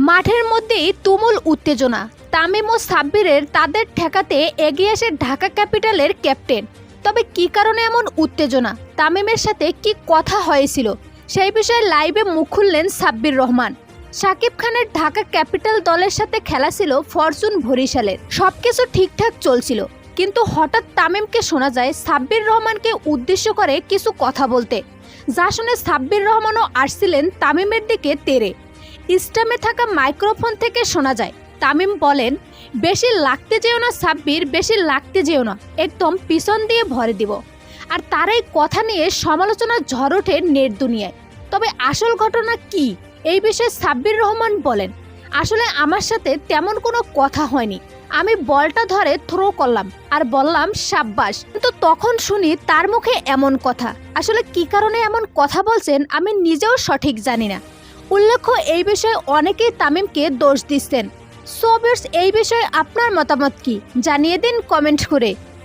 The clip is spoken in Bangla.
মাঠের মধ্যেই তুমুল উত্তেজনা। তামিম ও সাব্বিরের তাদের ঠেকাতে এগিয়ে আসে ঢাকা ক্যাপিটালের ক্যাপ্টেন। তবে কী কারণে এমন উত্তেজনা, তামিমের সাথে কি কথা হয়েছিল, সেই বিষয়ে লাইভে মুখ খুললেন সাব্বির রহমান। শাকিব খানের ঢাকা ক্যাপিটাল দলের সাথে খেলা ছিল ফরচুন বরিশালের। সবকিছু ঠিকঠাক চলছিল, কিন্তু হঠাৎ তামিমকে শোনা যায় সাব্বির রহমানকে উদ্দেশ্য করে কিছু কথা বলতে, যা শুনে সাব্বির রহমানও আসছিলেন তামিমের দিকে তেড়ে। স্টামে থাকা মাইক্রোফোন থেকে শোনা যায় তামিম বলেন, বেশি লাগতে যেও না সাব্বির, বেশি লাগতে যেও না, একদম পিছন দিয়ে ভরে দিব। আর তারাই কথা নিয়ে সমালোচনার ঝড় ওঠে নেট দুনিয়ায়। তবে আসল ঘটনা কি, এই বিষয়ে সাব্বির রহমান বলেন, আসলে আমার সাথে তেমন কোনো কথা হয়নি। আমি বলটা ধরে থ্রো করলাম আর বললাম সাব্বাস, কিন্তু তখন শুনি তার মুখে এমন কথা। আসলে কি কারণে এমন কথা বলছেন আমি নিজেও সঠিক জানি না। উল্লেখ্য, এই বিষয়ে অনেকেই তামিমকে দোষ দিচ্ছেন। সো ভিউয়ার্স, এই বিষয়ে আপনার মতামত কি জানিয়ে দিন কমেন্ট করে।